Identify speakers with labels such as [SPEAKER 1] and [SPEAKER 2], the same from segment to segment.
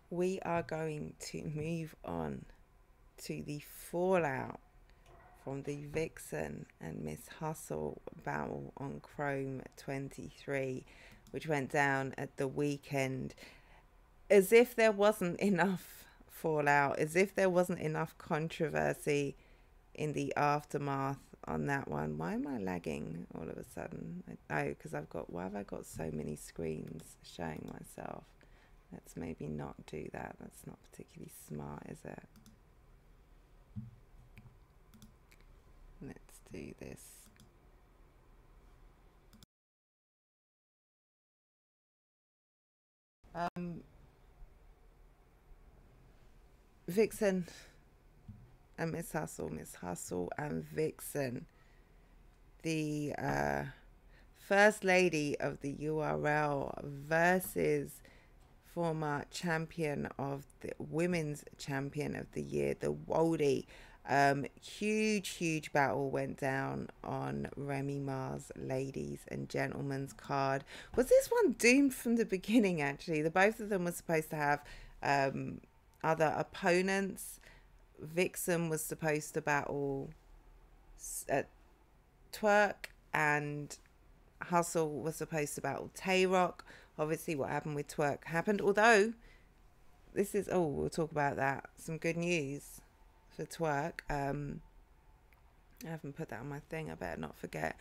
[SPEAKER 1] we are going to move on to the fallout from the Vixen and Miss Hustle battle on Chrome 23, which went down at the weekend. As if there wasn't enough fallout, as if there wasn't enough controversy in the aftermath on that one. Why am I lagging all of a sudden? Oh, because why have I got so many screens showing myself? Let's maybe not do that. That's not particularly smart, is it? Let's do this. Vixen and Miss Hustle and Vixen. The First Lady of the URL versus former champion of the Women's Champion of the Year, the Wodie. Huge battle went down on Remy Ma's ladies and gentlemen's card. Was this one doomed from the beginning, actually? The both of them were supposed to have other opponents. Vixen was supposed to battle Twerk, and Hustle was supposed to battle Tay-Rock. Obviously, what happened with Twerk happened, although this is, we'll talk about that. Some good news for Twerk. I haven't put that on my thing. I better not forget.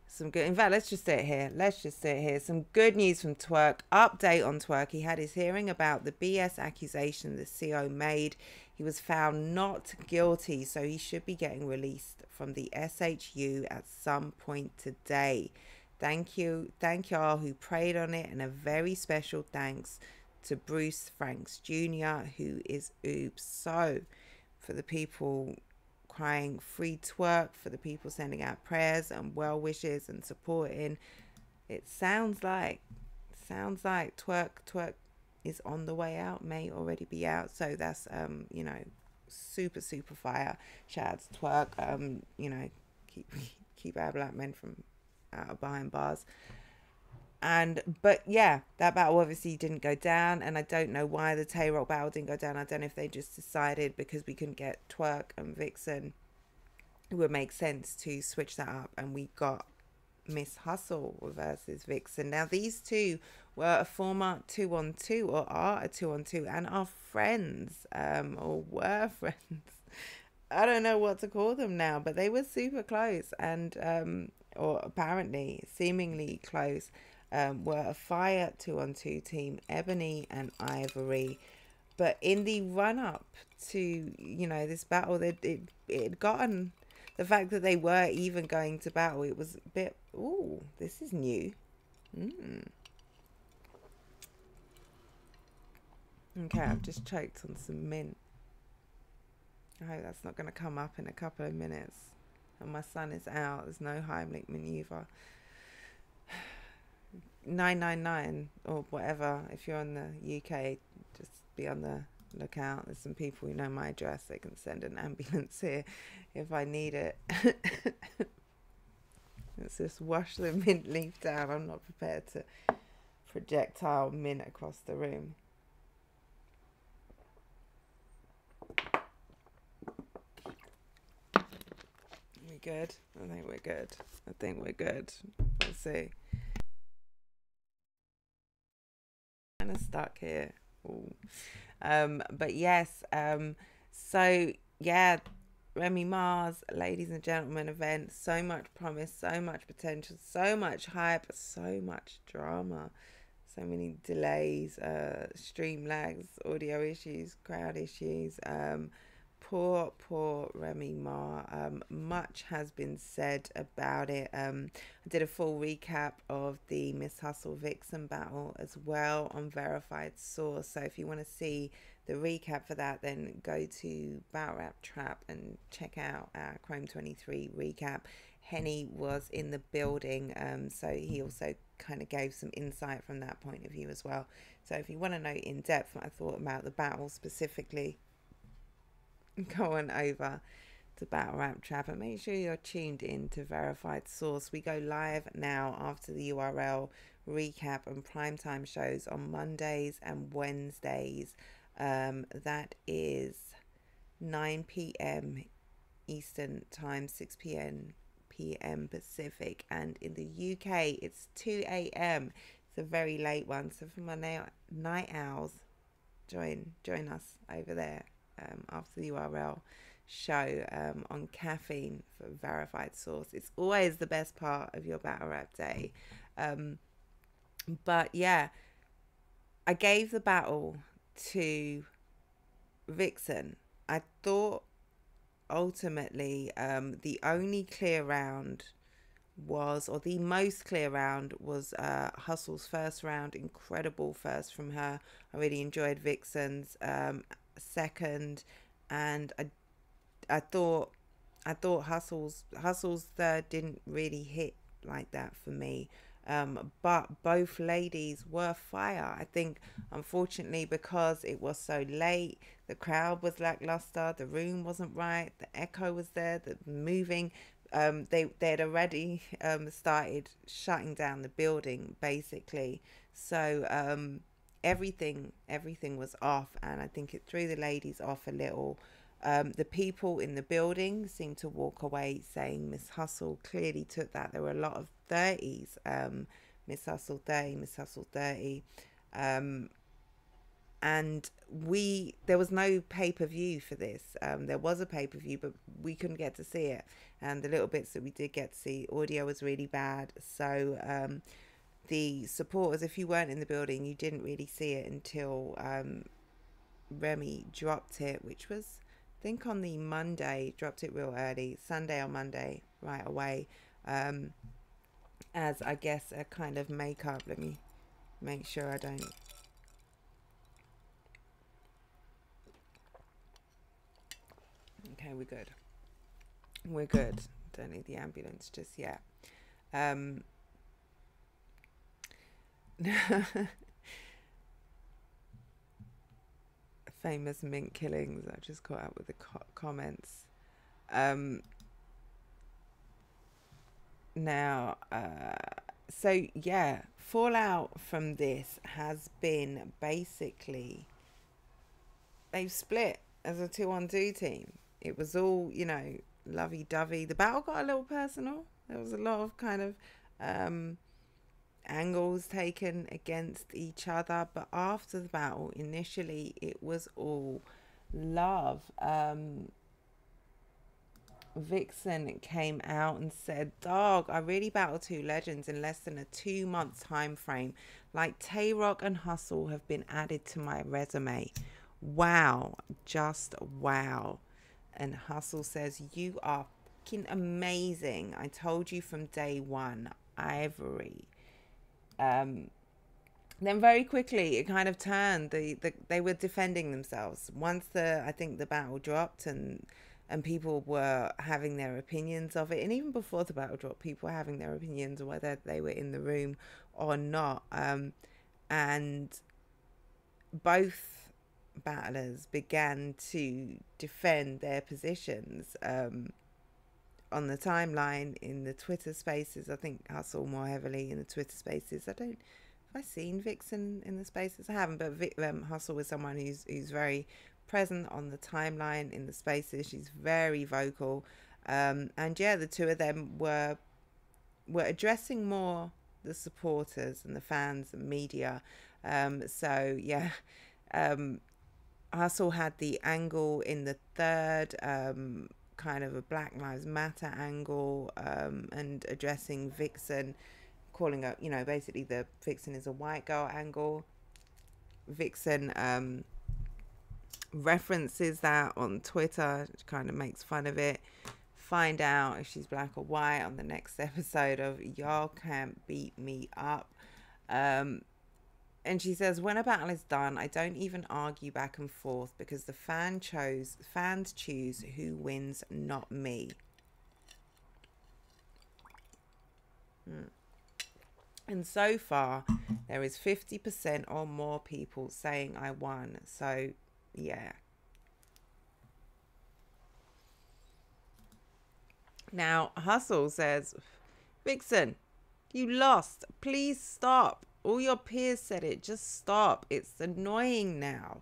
[SPEAKER 1] Some good, in fact, let's just say it here. Some good news from Twerk. Update on Twerk. He had his hearing about the BS accusation the CO made. He was found not guilty, so he should be getting released from the SHU at some point today. Thank y'all who prayed on it, and a very special thanks to Bruce Franks Jr., who is oops. So for the people crying free Twerk, for the people sending out prayers and well wishes and supporting, it sounds like Twerk is on the way out, may already be out. So that's super fire. Shout out to Twerk. Keep our black men from out of behind bars. But yeah, that battle obviously didn't go down, and I don't know why the Tay-Rock battle didn't go down. I don't know if they just decided because we couldn't get Twerk and Vixen, it would make sense to switch that up, and we got Miss Hustle versus Vixen. Now these two were a former 2-on-2, or are a 2-on-2, and are friends, or were friends. I don't know what to call them now, but they were super close, and or apparently seemingly close. Were a fire 2-on-2 team, Ebony and Ivory. But in the run up to this battle, it had gotten, the fact that they were even going to battle, it was a bit, ooh, this is new. Okay, I've just choked on some mint. I hope that's not going to come up in a couple of minutes. And my son is out. There's no Heimlich maneuver. 999 or whatever. If you're in the UK, just be on the lookout. There's some people who know my address. They can send an ambulance here if I need it. Let's just wash the mint leaf down. I'm not prepared to projectile mint across the room. We good? I think we're good. We'll see. Kind of stuck here. But yes, so yeah, Remy Ma's ladies and gentlemen event, so much promise, so much potential, so much hype, so much drama, so many delays, stream lags, audio issues, crowd issues. Poor Remy Ma. Much has been said about it. I did a full recap of the Miss Hustle Vixen battle as well on Verified Source. So if you want to see the recap for that, then go to Battle Rap Trap and check out our Chrome 23 recap. Henny was in the building, so he also kind of gave some insight from that point of view as well. So if you want to know in depth what I thought about the battle specifically, go on over to Battle Rap Trap and make sure you're tuned in to Verified Source. We go live now after the URL recap and primetime shows on Mondays and Wednesdays. That is 9 p.m. Eastern time, 6 p.m. Pacific, and in the UK it's 2 a.m. It's a very late one. So for my night owls, join us over there after the URL show on Caffeine for Verified Source. It's always the best part of your battle rap day. But yeah, I gave the battle to Viixen. I thought ultimately the only clear round was, or the most clear round was Hustle's first round. Incredible first from her. I really enjoyed Viixen's second, and I thought Hustle's third didn't really hit like that for me. But both ladies were fire. I think, unfortunately, because it was so late, the crowd was lackluster, the room wasn't right, the echo was there, the moving. They'd already started shutting down the building, basically. So everything was off, and I think it threw the ladies off a little. The people in the building seemed to walk away saying Miss Hustle clearly took that. There were a lot of 30s, Miss Hustle 30, Miss Hustle 30. And there was no pay-per-view for this. There was a pay-per-view, but we couldn't get to see it. And the little bits that we did get to see, audio was really bad. So the supporters, if you weren't in the building, you didn't really see it until Remy dropped it, which was, I think, on the Monday, dropped it real early, Sunday or Monday, right away, as I guess a kind of makeup. Let me make sure I don't. Okay, we're good. Don't need the ambulance just yet. Famous mint killings. I just caught up with the comments. Now, so yeah, fallout from this has been basically they've split as a 2-on-2 team. It was all, lovey-dovey. The battle got a little personal. There was a lot of kind of angles taken against each other, but after the battle, initially it was all love. Viixen came out and said, "Dog, I really battled two legends in less than a 2-month time frame. Like Tay-Rock and Hustle have been added to my resume. Wow, just wow." And Hustle says, "You are fucking amazing. I told you from day one, Ivory." Then very quickly it kind of turned. They were defending themselves once I think the battle dropped, and people were having their opinions of it. And even before the battle dropped, people were having their opinions on whether they were in the room or not. And both battlers began to defend their positions on the timeline, in the Twitter spaces. I think Hustle more heavily in the Twitter spaces. Have I seen Viixen in the spaces? I haven't, but Hustle was someone who's very present on the timeline, in the spaces. She's very vocal, and yeah, the two of them were addressing more the supporters and the fans and media. So yeah, Hustle had the angle in the third, kind of a Black Lives Matter angle, and addressing Viixen, calling up, basically the Viixen is a white girl angle. Viixen references that on Twitter, kind of makes fun of it. Find out if she's black or white on the next episode of Y'all Can't Beat Me Up. And she says, "When a battle is done, I don't even argue back and forth because the fans choose who wins, not me." And so far, there is 50% or more people saying I won. So, yeah. Now, Hustle says, "Viixen, You lost. Please stop. All your peers said it. Just stop. It's annoying now.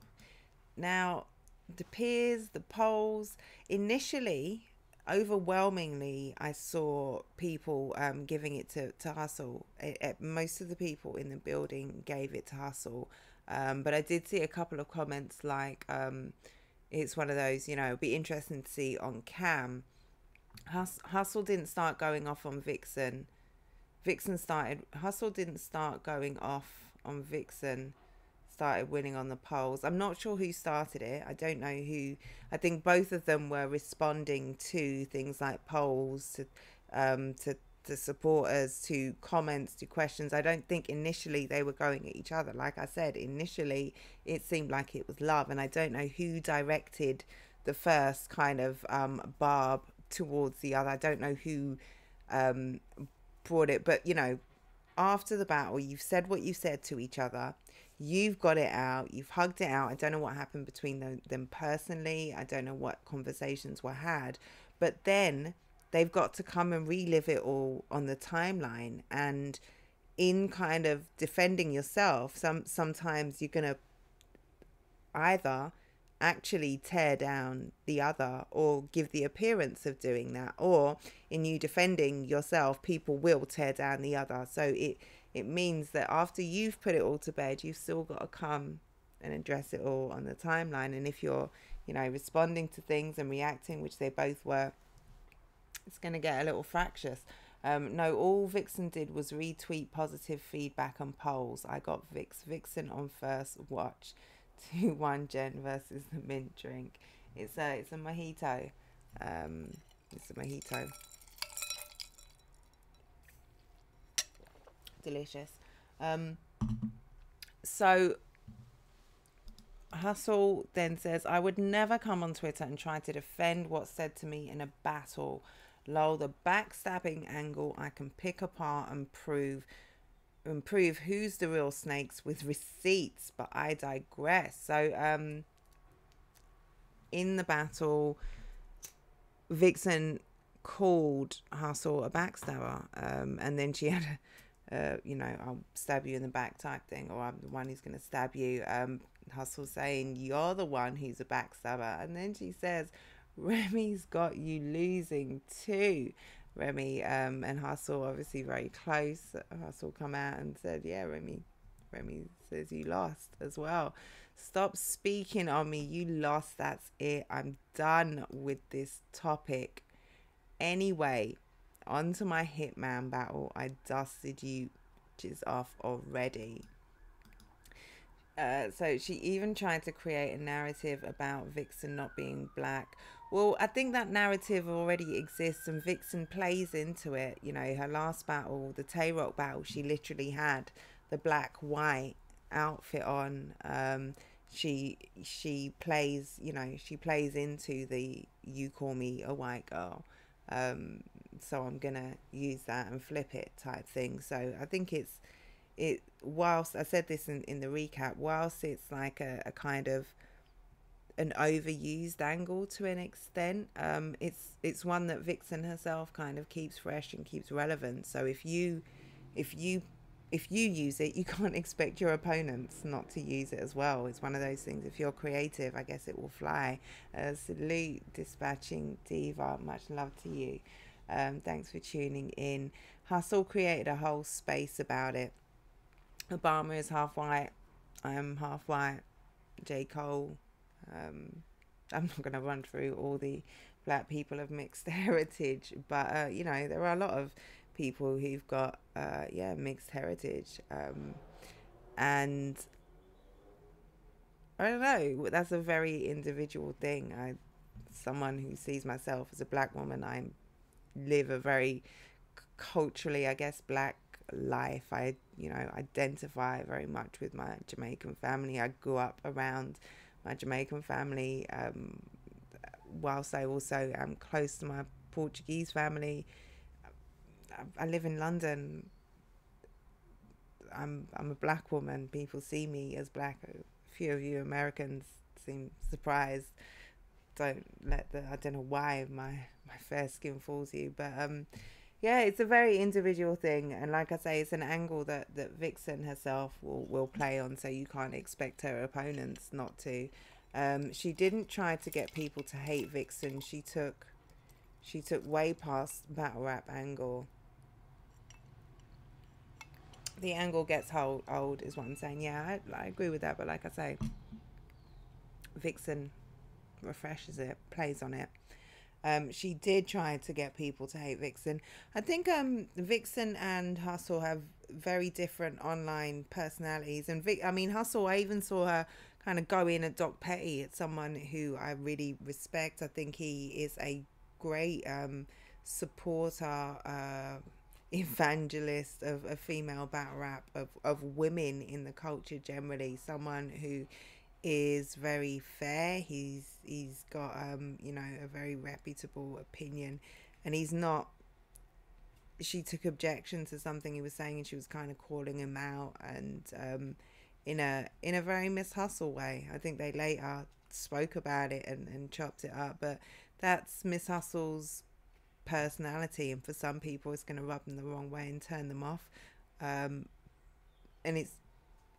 [SPEAKER 1] Now, the peers, the polls, initially, overwhelmingly, I saw people giving it to Hustle. Most of the people in the building gave it to Hustle. But I did see a couple of comments like, it's one of those, it'd be interesting to see on cam. Hustle didn't start going off on Viixen. Hustle didn't start going off on Viixen, started winning on the polls. I'm not sure who started it. I don't know who. I think both of them were responding to things like polls, to supporters, to comments, to questions. I don't think initially they were going at each other. Like I said, initially it seemed like it was love, and I don't know who directed the first kind of barb towards the other. I don't know who brought it, but after the battle, you've said what you said to each other. You've got it out. You've hugged it out. I don't know what happened between them personally. I don't know what conversations were had. But then they've got to come and relive it all on the timeline. And in kind of defending yourself, sometimes you're going to either actually tear down the other or give the appearance of doing that, or in you defending yourself, people will tear down the other. So it means that after you've put it all to bed, you've still got to come and address it all on the timeline. And if you're responding to things and reacting, which they both were, it's going to get a little fractious. No, all Viixen did was retweet positive feedback on polls. I got Viixen on first watch. 2-1 Jen versus the mint drink. It's a mojito. It's a mojito. Delicious. So Hustle then says, I would never come on Twitter and try to defend what's said to me in a battle. Lol, the backstabbing angle I can pick apart and prove who's the real snakes with receipts, but I digress. So in the battle, Viixen called Hustle a backstabber, and then she had I'll stab you in the back type thing, or I'm the one who's going to stab you. Hustle saying you're the one who's a backstabber, and then she says Remy's got you losing too. Remy and Hustle obviously very close. Hustle come out and said, yeah, Remy says you lost as well. Stop speaking on me. You lost. That's it. I'm done with this topic. Anyway, on to my Hitman battle. I dusted you bitches off already. So she even tried to create a narrative about Viixen not being black. Well, I think that narrative already exists, and Viixen plays into it. Her last battle, the Tay-Rock battle, she literally had the black-white outfit on. She plays, she plays into the "you call me a white girl, so I'm gonna use that and flip it" type thing. So I think whilst I said this in the recap, whilst it's like a kind of an overused angle to an extent, it's one that Viixen herself kind of keeps fresh and keeps relevant. So if you use it, you can't expect your opponents not to use it as well. It's one of those things. If you're creative, I guess it will fly. Salute, Dispatching Diva. Much love to you. Thanks for tuning in. Hustle created a whole space about it. Obama is half white. I am half white. J. Cole. I'm not going to run through all the black people of mixed heritage, but there are a lot of people who've got mixed heritage, and I don't know, that's a very individual thing. Someone who sees myself as a black woman, I live a very culturally, I guess, black life. I identify very much with my Jamaican family. I grew up around my Jamaican family, whilst I also am close to my Portuguese family. I live in London. I'm a black woman. People see me as black. A few of you Americans seem surprised. I don't know why my fair skin fools you, but Yeah, it's a very individual thing, and like I say, it's an angle that Vixen herself will play on, so you can't expect her opponents not to. She didn't try to get people to hate Vixen. She took way past battle rap angle. The angle gets old, is what I'm saying. Yeah, I agree with that, but like I say, Vixen refreshes it, plays on it. She did try to get people to hate Vixen. I think Vixen and Hustle have very different online personalities. And Hustle, I even saw her kind of go in at Doc Petty. It's someone who I really respect. I think he is a great supporter, evangelist of female battle rap, of women in the culture generally. Someone who is very fair. He's got a very reputable opinion, and he's not. She took objection to something he was saying, and she was kind of calling him out, and in a very Miss Hustle way. I think they later spoke about it and chopped it up, but that's Miss Hustle's personality, and for some people it's going to rub them the wrong way and turn them off, and it's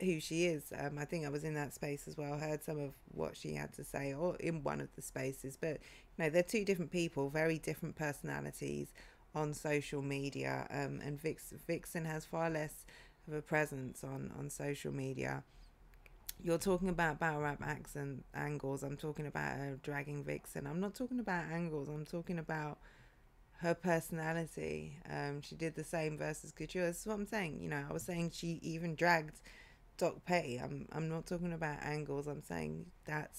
[SPEAKER 1] who she is. I think I was in that space as well, heard some of what she had to say, or in one of the spaces, but they're two different people, very different personalities on social media, and Vixen has far less of a presence on social media. You're talking about battle rap acts and angles. I'm talking about dragging Vixen. I'm not talking about angles. I'm talking about her personality. She did the same versus Couture. This is what I'm saying. I was saying she even dragged Doc Petty. I'm not talking about angles. I'm saying that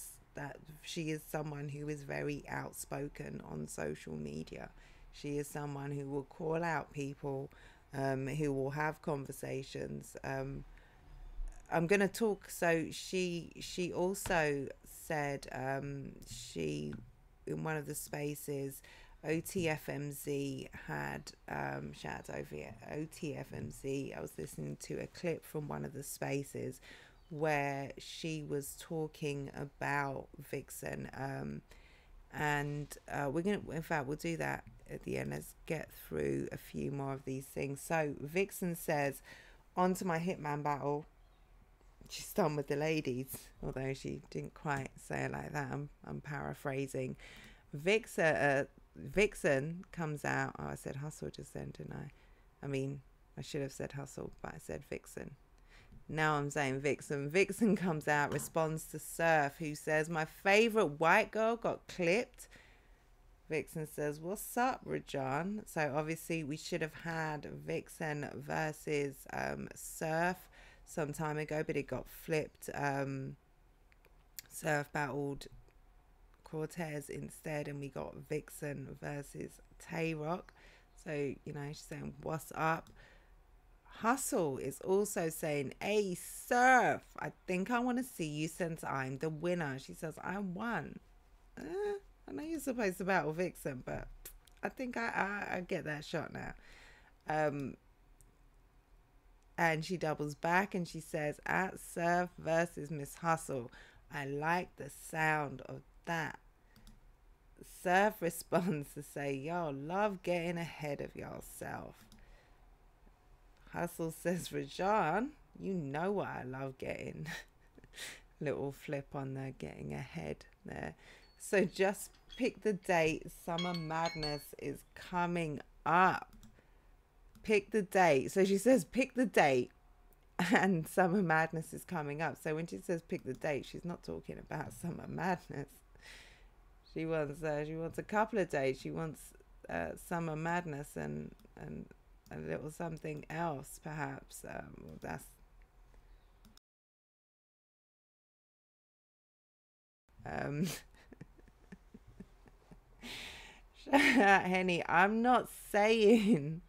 [SPEAKER 1] she is someone who is very outspoken on social media. She is someone who will call out people, who will have conversations. I'm going to talk. So she also said, she, in one of the spaces, OTFMZ had, shout out over here, OTFMZ. I was listening to a clip from one of the spaces where she was talking about Vixen, and we'll do that at the end. Let's get through a few more of these things. So Vixen says, on to my Hitman battle. She's done with the ladies, although she didn't quite say it like that. I'm paraphrasing. Vixen comes out. Oh, I said Hustle just then, didn't I? I should have said Hustle, but I said Vixen. Now I'm saying Vixen. Vixen comes out, responds to Surf, who says, my favorite white girl got clipped. Vixen says, what's up, Rajan? So obviously we should have had Vixen versus Surf some time ago, but it got flipped. Surf battled Cortez instead, and we got Vixen versus Tay Rock. So she's saying, what's up? Hustle is also saying, hey Surf, I think I want to see you since I'm the winner. She says, I won. I know you're supposed to battle Vixen, but I think I get that shot now. And she doubles back and she says, at Surf versus Miss Hustle, I like the sound of that. Surf responds to say, y'all love getting ahead of yourself. Hustle says, Rajan, you know what I love getting. Little flip on the getting ahead there. So just pick the date. Summer Madness is coming up. Pick the date. So she says, pick the date. And Summer Madness is coming up. So when she says pick the date, she's not talking about Summer Madness. She wants a couple of dates. She wants Summer Madness and a little something else, perhaps. That's Henny, I'm not saying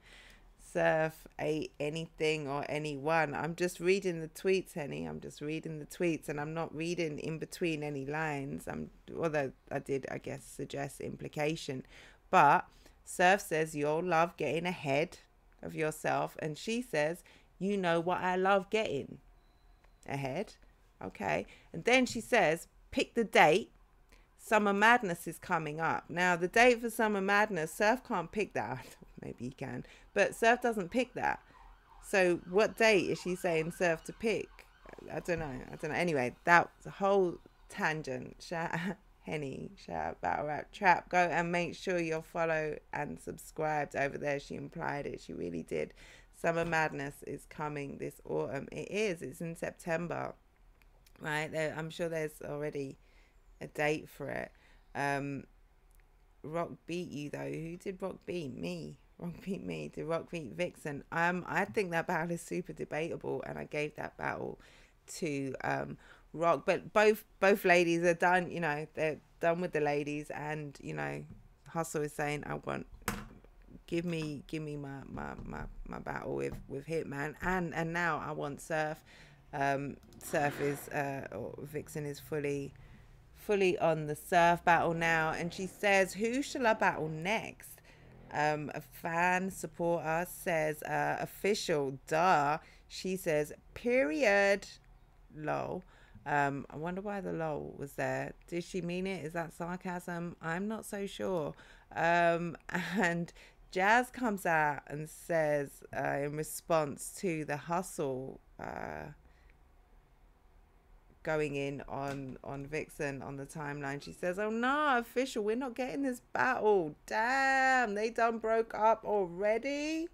[SPEAKER 1] Surf ate anything or anyone. I'm just reading the tweets, Henny. I'm just reading the tweets, and I'm not reading in between any lines. Although I did, I guess, suggest implication. But Surf says, you'll love getting ahead of yourself, and she says, you know what I love getting ahead. Okay. And then she says, pick the date. Summer Madness is coming up. Now, the date for Summer Madness, Surf can't pick that. maybe he can. But Surf doesn't pick that. So what date is she saying Surf to pick? I don't know. Anyway, that was a whole tangent. Henny, shout battle rap trap. Go and make sure you're follow and subscribed over there. She implied it. She really did. Summer Madness is coming this autumn. It is. It's in September, right? I'm sure there's already a date for it. Rock beat you though. Who did Rock beat? Me. Rock beat me. Did Rock beat Viixen? I think that battle is super debatable, and I gave that battle to Rock. But both ladies are done. You know, they're done with the ladies, and you know, Hustle is saying, I want. Give me my battle with Hitman, and now I want Surf. Surf is Viixen is fully on the Surf battle now, and she says, who shall I battle next? A fan supporter says official, duh. She says period, lol. I wonder why the lol was there. Did she mean it? Is that sarcasm? I'm not so sure. And Jazz comes out and says in response to the Hustle going in on Viixen on the timeline, she says, oh no, official, we're not getting this battle. Damn, they done broke up already.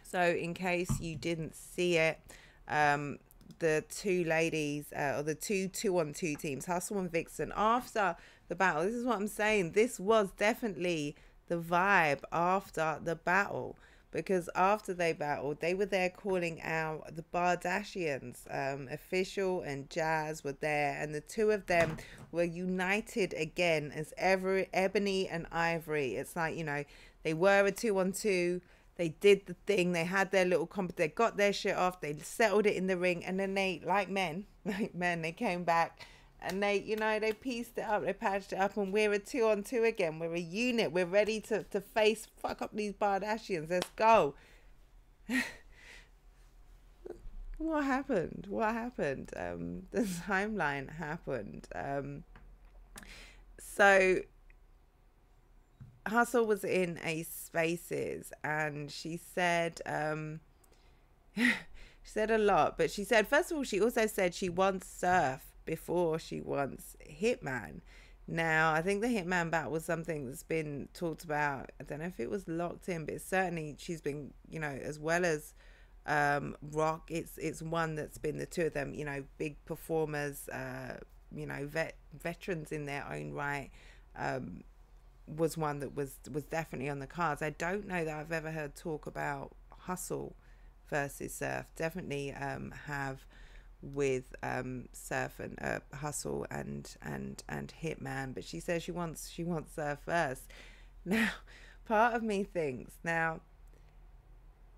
[SPEAKER 1] So in case you didn't see it, the two ladies or the two 2-on-2 teams, Hustle and Viixen, after the battle, this is what I'm saying, this was definitely the vibe after the battle, because after they battled, they were there calling out the Bardashians. Official and Jazz were there, and the two of them were united again as Ebony and Ivory. It's like, you know, they were a 2-on-2. They did the thing. They had their little they got their shit off. They settled it in the ring, and then they, like men, they came back. And they, you know, they pieced it up, they patched it up, and we're a 2-on-2 again. We're a unit. We're ready to fuck up these Bardashians. Let's go. What happened? The timeline happened. So Hustle was in a Spaces, and she said, she said a lot, but she said, first of all, she also said she wants Surf before she wants Hitman. Now, I think the Hitman battle was something that's been talked about. I don't know if it was locked in, but certainly she's been, you know, as well as Rock, it's one that's been the two of them, you know, big performers, you know, veterans in their own right, was one that was definitely on the cards. I don't know that I've ever heard talk about Hustle versus Surf. Definitely have with Surf and Hustle and Hitman, but she says she wants Surf first. Now, part of me thinks, now,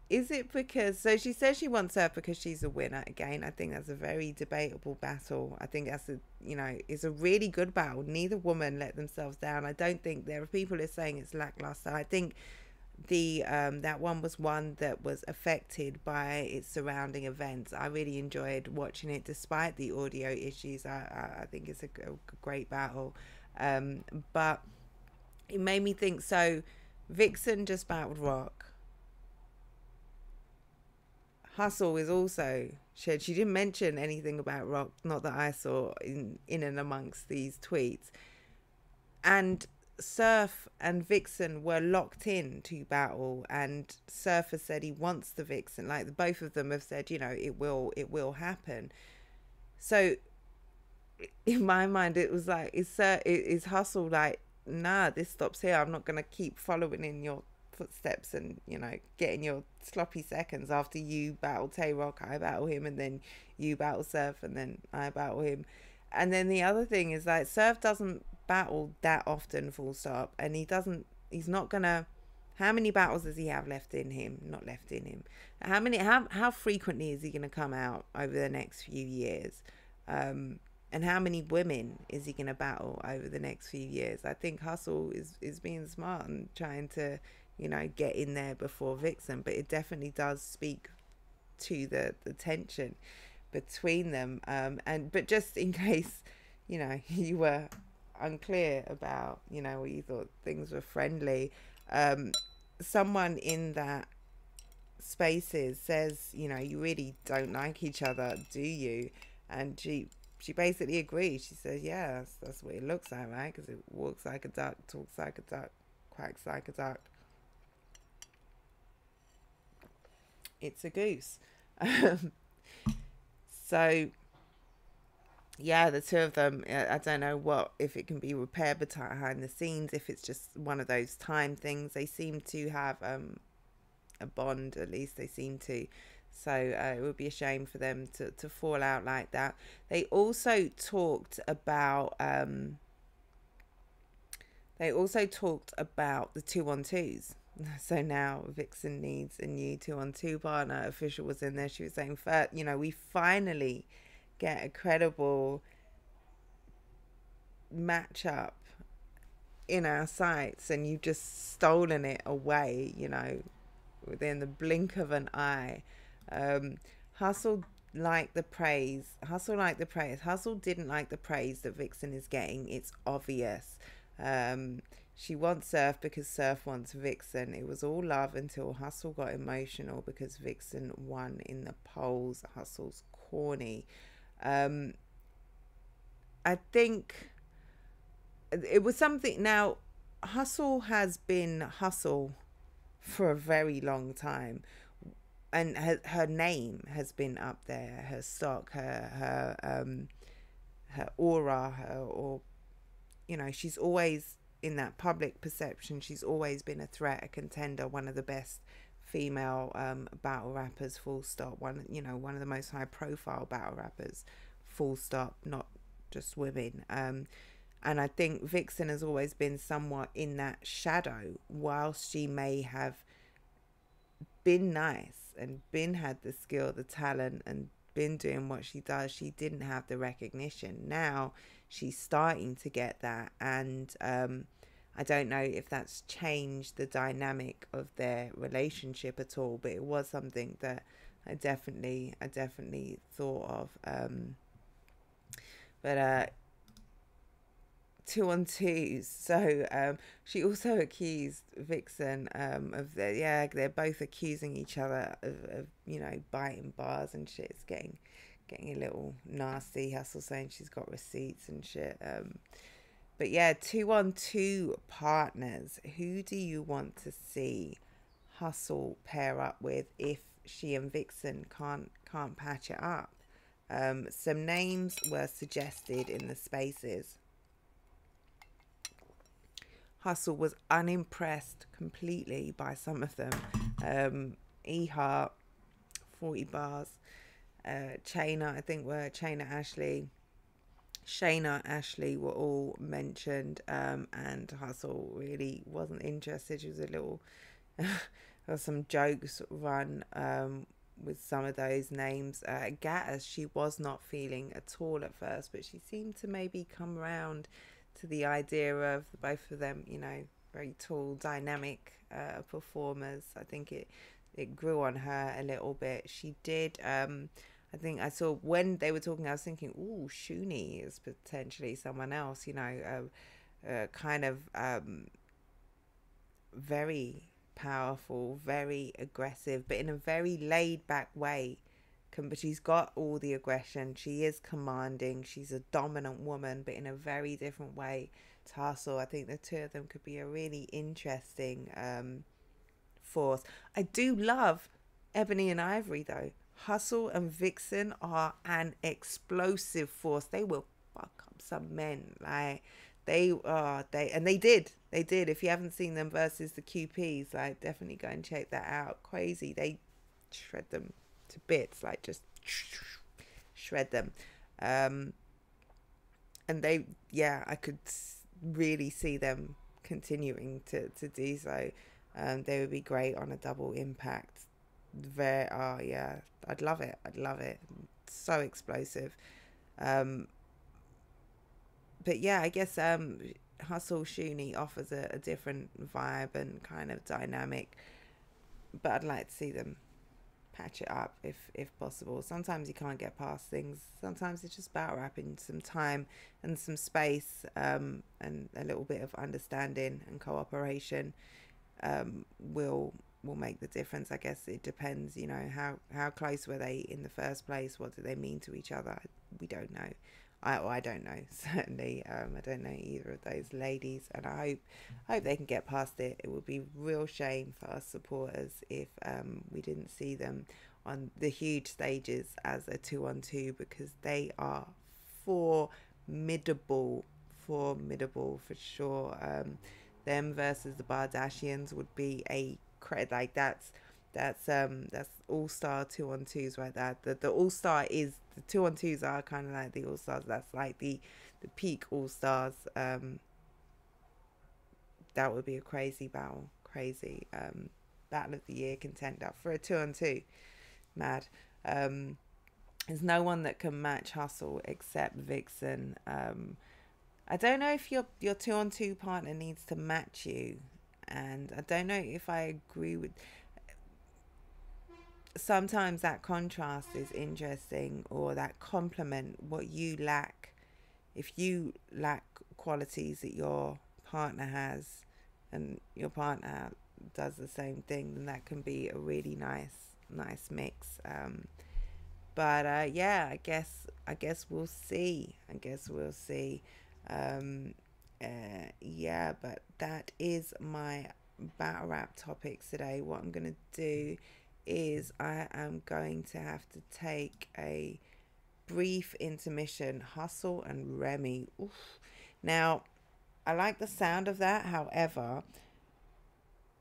[SPEAKER 1] is it because, so she says she wants Surf because she's a winner. Again, I think that's a very debatable battle. I think that's it's a really good battle. Neither woman let themselves down. I don't think, there are people who are saying it's lackluster. I think the that one was one that was affected by its surrounding events. I really enjoyed watching it despite the audio issues. I think it's a great battle, but it made me think, so Viixen just battled Rock. Hustle is also, she didn't mention anything about Rock, not that I saw in and amongst these tweets, and Surf and Viixen were locked in to battle, and Surf has said he wants the Viixen. Like, the both of them have said, you know, it will happen. So in my mind, it was like, is Hustle like, nah, this stops here. I'm not gonna keep following in your footsteps and, you know, getting your sloppy seconds. After you battle Tay-Rock, I battle him, and then you battle Surf, and then I battle him. And then the other thing is, like, Surf doesn't battle that often, full stop, and he's not gonna, how many battles does he have left in him? Not left in him. How frequently is he gonna come out over the next few years? And how many women is he gonna battle over the next few years? I think Hustle is being smart and trying to, you know, get in there before Viixen, but it definitely does speak to the tension between them. But just in case, you know, you were unclear about, you know, or you thought things were friendly, Someone in that spaces says, you know, you really don't like each other, do you? And she basically agrees. She says, yeah, that's what it looks like, right? Because it walks like a duck, talks like a duck, quacks like a duck. It's a goose. So yeah, the two of them, I don't know what, if it can be repaired behind the scenes, if it's just one of those time things. They seem to have a bond, at least they seem to. So it would be a shame for them to fall out like that. They also talked about the 2-on-2s. So now Viixen needs a new 2-on-2 partner. Official was in there. She was saying, you know, we finally get a credible matchup in our sights, and you've just stolen it away, you know, within the blink of an eye. Hustle liked the praise. Hustle didn't like the praise that Viixen is getting. It's obvious. She wants Surf because Surf wants Viixen. It was all love until Hustle got emotional because Viixen won in the polls. Hustle's corny. I think it was something. Now, Hustle has been Hustle for a very long time, and her name has been up there. Her stock, her aura, or you know, she's always in that public perception. She's always been a threat, a contender, one of the best female battle rappers, full stop. One of the most high profile battle rappers, full stop, not just women. And I think Viixen has always been somewhat in that shadow. Whilst she may have been nice and had the skill, the talent, and been doing what she does, she didn't have the recognition. Now she's starting to get that, and I don't know if that's changed the dynamic of their relationship at all, but it was something that I definitely thought of. But 2-on-2s. So she also accused Viixen of they're both accusing each other of you know, biting bars and shit. It's getting a little nasty. Hustle saying she's got receipts and shit. But yeah, 2-on-2 partners. Who do you want to see Hustle pair up with if she and Viixen can't patch it up? Some names were suggested in the spaces. Hustle was unimpressed completely by some of them. E-Heart, 40 bars. Chaina, I think were Chaina Ashley. Shayna, Ashley were all mentioned, and Hustle really wasn't interested. She was a little... there was some jokes run with some of those names. Gatters, she was not feeling at all at first, but she seemed to maybe come around to the idea of both of them, you know, very tall, dynamic performers. I think it grew on her a little bit. She did... I think I saw when they were talking, I was thinking, ooh, Shuni is potentially someone else, you know, kind of very powerful, very aggressive, but in a very laid back way. But she's got all the aggression. She is commanding. She's a dominant woman, but in a very different way to Hustle. I think the two of them could be a really interesting force. I do love Ebony and Ivory, though. Hustle and Viixen are an explosive force. They will fuck up some men. Like they did. If you haven't seen them versus the QPs, like definitely go and check that out. Crazy. They shred them to bits, like just shred them. And I could really see them continuing to do so. They would be great on a double impact. I'd love it. So explosive. But yeah, I guess Hustle Shuni offers a different vibe and kind of dynamic, but I'd like to see them patch it up if possible. Sometimes you can't get past things. Sometimes it's just about wrapping some time and some space, and a little bit of understanding and cooperation. will make the difference. I guess it depends, you know, how close were they in the first place? What do they mean to each other? We don't know. I don't know, certainly. I don't know either of those ladies, and I hope they can get past it. It would be real shame for us supporters if we didn't see them on the huge stages as a 2-on-2, because they are formidable for sure. Them versus the Bardashians would be a like that's all-star 2-on-2s right there. The all-star is the 2-on-2s are kind of like the all-stars. That's like the peak all-stars. That would be a crazy battle, crazy battle of the year contender for a 2-on-2. Mad. There's no one that can match Hustle except Viixen. I don't know if your 2-on-2 partner needs to match you, and I don't know if I agree with. Sometimes that contrast is interesting, or that complement what you lack. If you lack qualities that your partner has, and your partner does the same thing, then that can be a really nice mix. But yeah, I guess we'll see. Yeah, but that is my battle rap topics today. What I'm gonna do is I am going to have to take a brief intermission. Hustle and Remy. Oof. Now, I like the sound of that. However,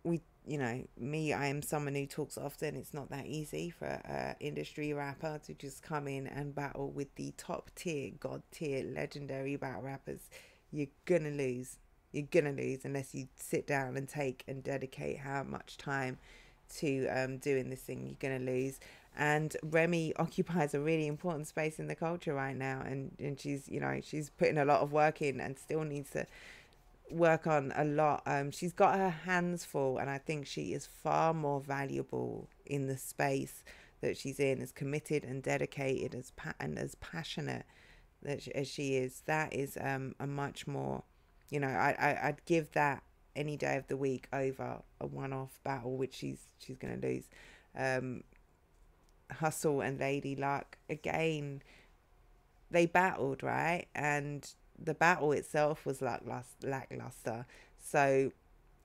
[SPEAKER 1] I am someone who talks often. It's not that easy for an industry rapper to just come in and battle with the top tier, god tier, legendary battle rappers. You're gonna lose unless you sit down and take and dedicate how much time to doing this thing. You're gonna lose. And Remy occupies a really important space in the culture right now, and she's putting a lot of work in and still needs to work on a lot. She's got her hands full, and I think she is far more valuable in the space that she's in, as committed and dedicated and as passionate as she is. That is a much more, I'd give that any day of the week over a one-off battle which she's gonna lose. Hustle and Lady Luck, again, they battled, right? And the battle itself was lackluster. So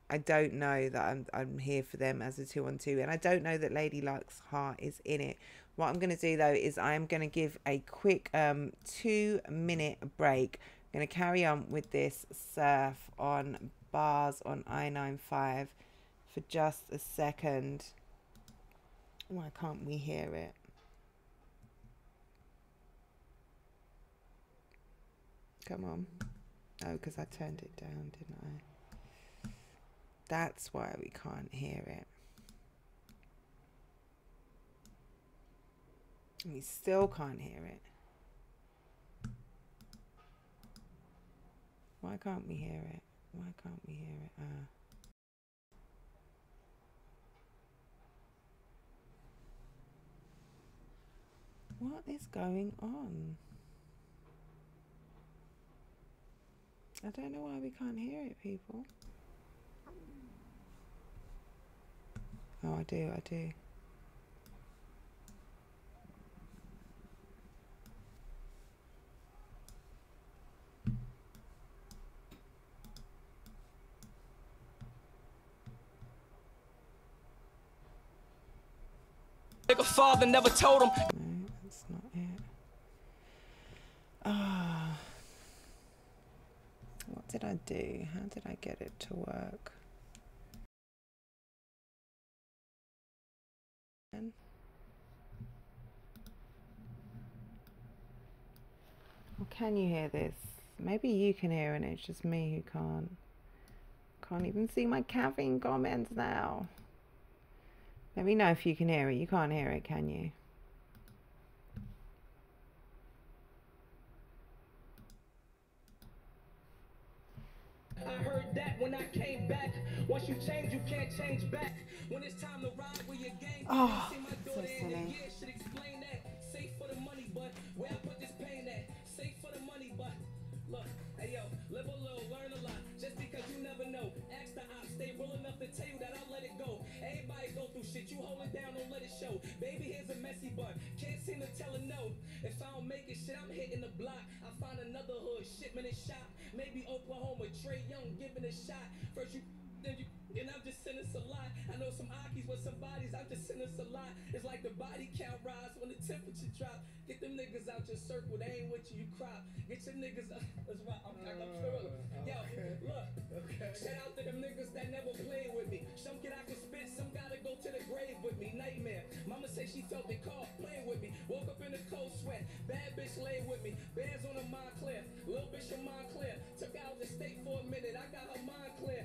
[SPEAKER 1] I don't know that I'm here for them as a 2-on-2, and I don't know that Lady Luck's heart is in it. What I'm going to do though is I'm going to give a quick 2-minute break. I'm going to carry on with this surf on bars on I-95 for just a second. Why can't we hear it? Come on. Oh, because I turned it down, didn't I? That's why we can't hear it. We still can't hear it. Why can't we hear it? Why can't we hear it? What is going on? I don't know why we can't hear it, people. Oh, I do.
[SPEAKER 2] Nigga father never told him.
[SPEAKER 1] No, that's not it. Ah. What did I do? How did I get it to work? Well, can you hear this? Maybe you can hear it and it's just me who can't. Can't even see my caffeine comments now. Let me know if you can hear it. You can't hear it, can you?
[SPEAKER 2] I heard that when I came back. Once you change, you can't change back. When it's time to ride with your gang,
[SPEAKER 1] oh,
[SPEAKER 2] see my daughter in the year should explain that. Safe for the money, but where I put this pain at? Safe for the money, but look, hey yo, live a little, learn a lot. Just because you never know. Ask the ops, they real enough to tell you that make it, shit, I'm hitting the block. I find another hood, shipment and shop. Maybe Oklahoma, Trey Young giving a shot. First you, then you, and I'm just sending a lot. I know some Akis with some bodies, I'm just sending a lot. It's like the body count rise when the temperature drop. Get them niggas out your circle, they ain't with you, you crop. Get your niggas out. That's right, I'm thriller. Yo, look, shout out to them niggas that never played with me. Some get I can spit, some gotta go to the grave with me. Nightmare. Mama say she felt it call, playing with me. Woke up in a cold sweat. Bad bitch lay with me. Bands on a Montclair. Little bitch from Montclair. Took out the state for a minute. I got her mind clear.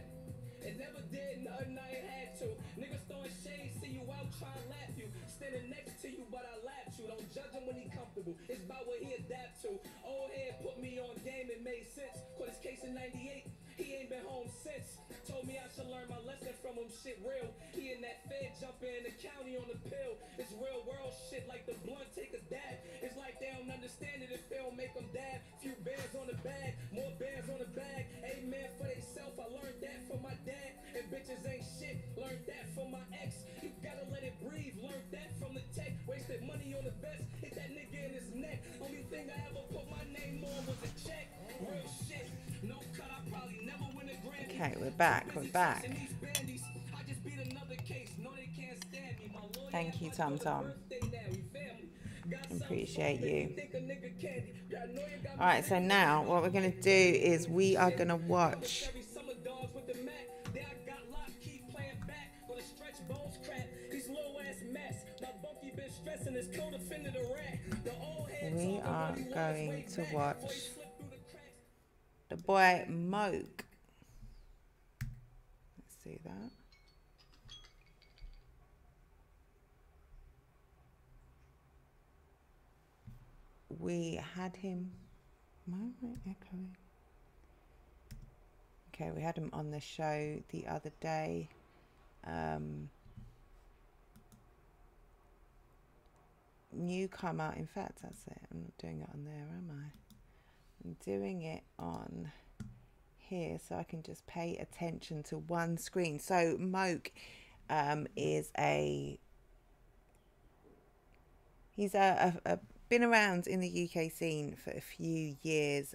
[SPEAKER 2] It never did nothing I ain't had to. Niggas throwing shade, see you out, try and laugh you. Standing next to you, but I laughed you. Don't judge him when he comfortable. It's about what he adapt to. Old head put me on game, it made sense. Caught his case in 98. He ain't been home since. Told me I should learn my lesson from him, shit real. He in that fed jumping in the county on the pill. It's real world shit like the blunt take a dab. It's like they don't understand it if they don't make them dab. Few bands on the bag, more bands on the bag. Amen for they self, I learned that from my dad. And bitches ain't shit, learned that from my ex. You gotta let it breathe, learned that from the tech. Wasted money on the vest, hit that nigga in his neck. Only thing I ever put my name on was a check. Real shit, no cut, I probably never win a Grammy.
[SPEAKER 1] Okay, we're back. Thank you, Tom Tom. Appreciate you. Alright, so now what we're going to do is we are going to watch the boy Moke. Let's see that. We had him. Why am I echoing? Okay, we had him on the show the other day. Newcomer. In fact, that's it. I'm not doing it on there, am I? I'm doing it on here so I can just pay attention to one screen. So Moke is he's been around in the UK scene for a few years,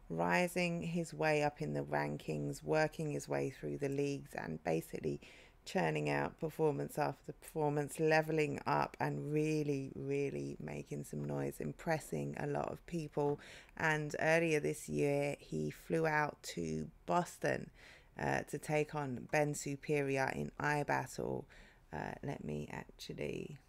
[SPEAKER 1] rising his way up in the rankings, working his way through the leagues, and basically churning out performance after performance, leveling up and really, really making some noise, impressing a lot of people. And earlier this year, he flew out to Boston to take on Ben Superior in iBattle. Let me actually